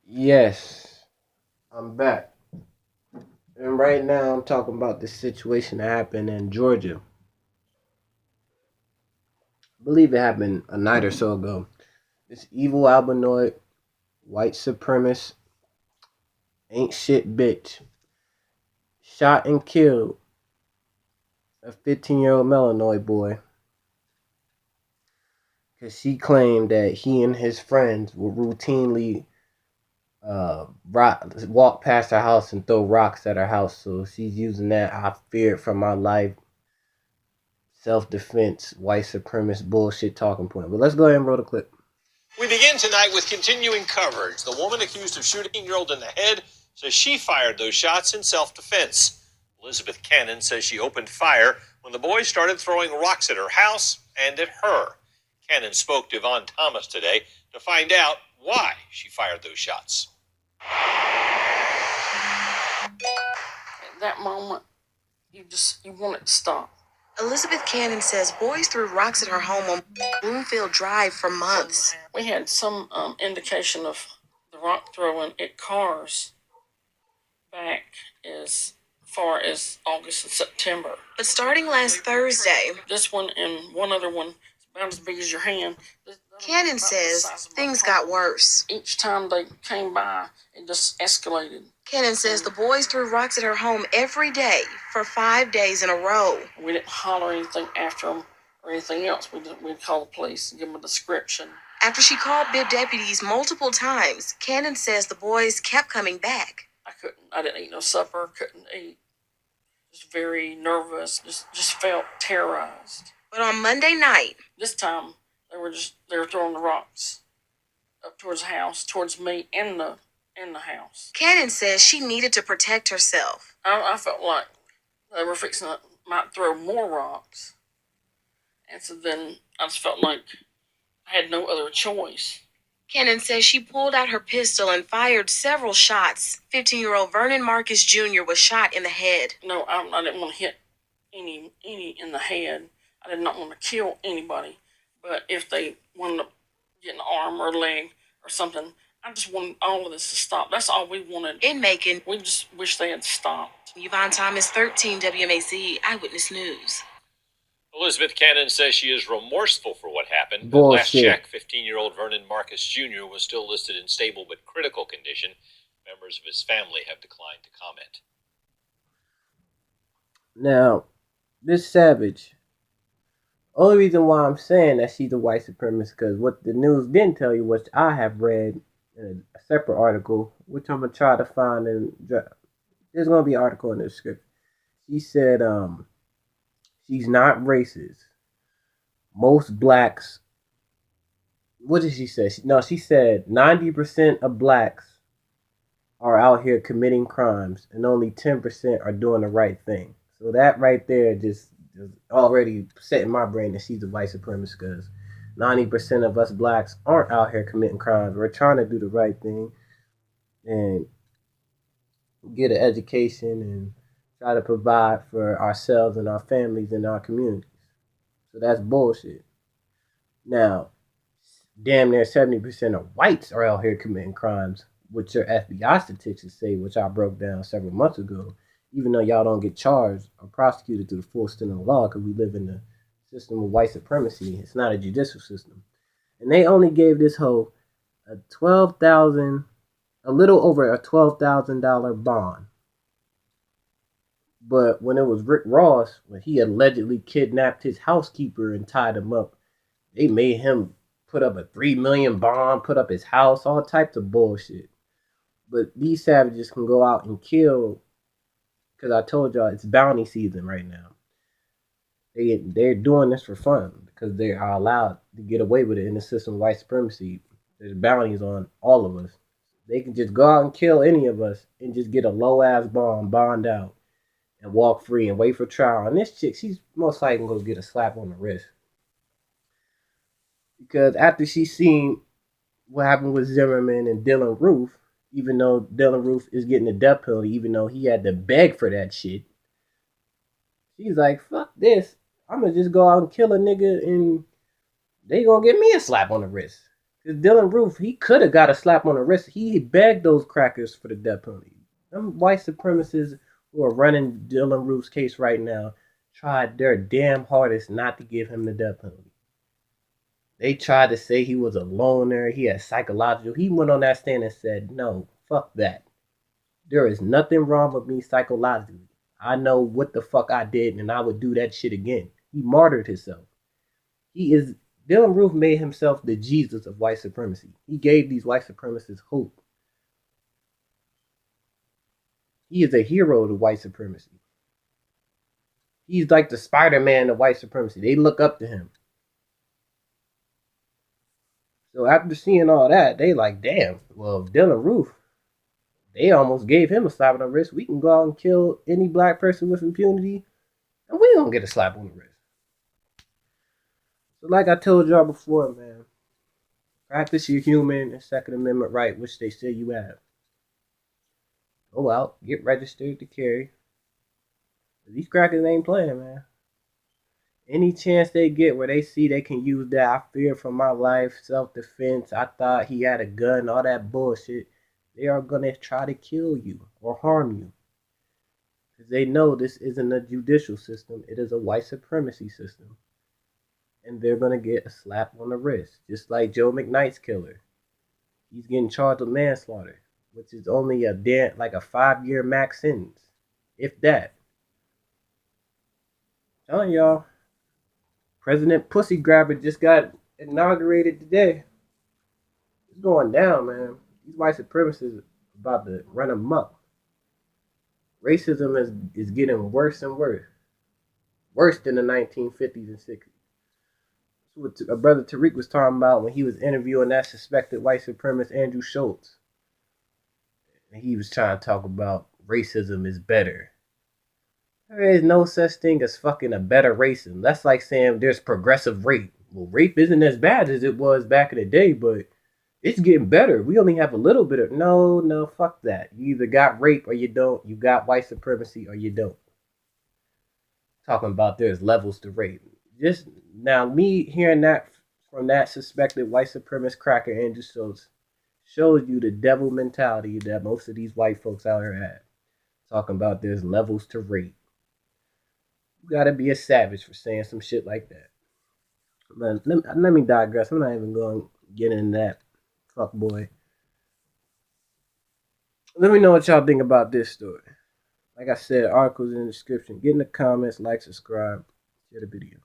Yes, I'm back. And right now I'm talking about the situation that happened in Georgia. I believe it happened a night or so ago. This evil albinoid, white supremacist, ain't shit bitch shot and killed a 15-year-old melanoid boy because she claimed that he and his friends would routinely walk past her house and throw rocks at her house. So she's using that "I feared for my life" self-defense, white supremacist bullshit talking point. But let's go ahead and roll the clip. We begin tonight with continuing coverage. The woman accused of shooting a 15-year-old in the head says she fired those shots in self-defense. Elizabeth Cannon says she opened fire when the boys started throwing rocks at her house and at her. Cannon spoke to Yvonne Thomas today to find out why she fired those shots. At that moment, you want it to stop. Elizabeth Cannon says boys threw rocks at her home on Bloomfield Drive for months. We had some indication of the rock throwing at cars back as far as August and September. But starting last Thursday, this one and one other one, about as big as your hand. Cannon says things got worse. Each time they came by, it just escalated. Cannon says the boys threw rocks at her home every day for 5 days in a row. We didn't holler anything after them or anything else. We'd call the police and give them a description. After she called BIB deputies multiple times, Cannon says the boys kept coming back. I didn't eat no supper, couldn't eat. Just very nervous, just felt terrorized. But on Monday night, this time they were throwing the rocks up towards the house, towards me and the house. Cannon says she needed to protect herself. I felt like they were fixing to might throw more rocks. And so then I just felt like I had no other choice. Cannon says she pulled out her pistol and fired several shots. 15-year-old Vernon Marcus Jr. was shot in the head. No, I didn't want to hit any in the head. I did not want to kill anybody. But if they wanted to get an arm or a leg or something, I just wanted all of this to stop. That's all we wanted. In Macon, we just wish they had stopped. Yvonne Thomas, 13 WMAC Eyewitness News. Elizabeth Cannon says she is remorseful for what happened. Bullshit. Last check, 15-year-old Vernon Marcus Jr. was still listed in stable but critical condition. Members of his family have declined to comment. Now, this savage, only reason why I'm saying that she's a white supremacist, because what the news didn't tell you, which I have read in a separate article, which I'm going to try to find, and there's going to be an article in the description. She said, she's not racist. Most blacks, what did she say? She said 90% of blacks are out here committing crimes and only 10% are doing the right thing. So that right there just already set in my brain that she's a white supremacist, because 90% of us blacks aren't out here committing crimes. We're trying to do the right thing and get an education and try to provide for ourselves and our families and our communities. So that's bullshit. Now, damn near 70% of whites are out here committing crimes, which your FBI statistics say, which I broke down several months ago, even though y'all don't get charged or prosecuted to the full extent of the law, because we live in a system of white supremacy. It's not a judicial system. And they only gave this hoe a little over a $12,000 bond. But when it was Rick Ross, when he allegedly kidnapped his housekeeper and tied him up, they made him put up a $3 million bond, put up his house, all types of bullshit. But these savages can go out and kill, because I told y'all it's bounty season right now. They're doing this for fun because they are allowed to get away with it in the system of white supremacy. There's bounties on all of us. They can just go out and kill any of us and just get a low-ass bond out, and walk free and wait for trial. And this chick, she's most likely going to get a slap on the wrist. Because after she seen what happened with Zimmerman and Dylan Roof, even though Dylan Roof is getting the death penalty, even though he had to beg for that shit, she's like, fuck this. I'm going to just go out and kill a nigga and they going to give me a slap on the wrist. Because Dylan Roof, he could have got a slap on the wrist. He begged those crackers for the death penalty. Them white supremacists who are running Dylan Roof's case right now tried their damn hardest not to give him the death penalty. They tried to say he was a loner, he had psychological. He went on that stand and said, no, fuck that. There is nothing wrong with me psychologically. I know what the fuck I did and I would do that shit again. He martyred himself. He is Dylan Roof made himself the Jesus of white supremacy. He gave these white supremacists hope. He is a hero to white supremacy. He's like the Spider-Man of white supremacy. They look up to him. So after seeing all that, they like, damn, well, Dylan Roof, they almost gave him a slap on the wrist. We can go out and kill any black person with impunity, and we don't get a slap on the wrist. So like I told y'all before, man, practice your human and Second Amendment right, which they say you have. Go out, get registered to carry. These crackers ain't playing, man. Any chance they get where they see they can use that, I fear for my life, self-defense, I thought he had a gun, all that bullshit, they are going to try to kill you or harm you. Because they know this isn't a judicial system, it is a white supremacy system. And they're going to get a slap on the wrist, just like Joe McKnight's killer. He's getting charged with manslaughter, which is only a 5-year max sentence, if that. I'm telling y'all, President Pussy Grabber just got inaugurated today. It's going down, man. These white supremacists are about to run amok. Racism is getting worse and worse. Worse than the 1950s and 60s. That's what brother Tariq was talking about when he was interviewing that suspected white supremacist Andrew Schultz. And he was trying to talk about racism is better. There is no such thing as fucking a better racism. That's like saying there's progressive rape. Well, rape isn't as bad as it was back in the day, but it's getting better. We only have a little bit of no, fuck that. You either got rape or you don't. You got white supremacy or you don't. Talking about there's levels to rape. Just now, me hearing that from that suspected white supremacist cracker Andrew Schultz shows you the devil mentality that most of these white folks out here have. Talking about there's levels to rape. You gotta be a savage for saying some shit like that. But let me digress. I'm not even going to get into that. Fuck boy. Let me know what y'all think about this story. Like I said, articles in the description. Get in the comments, like, subscribe, share the video.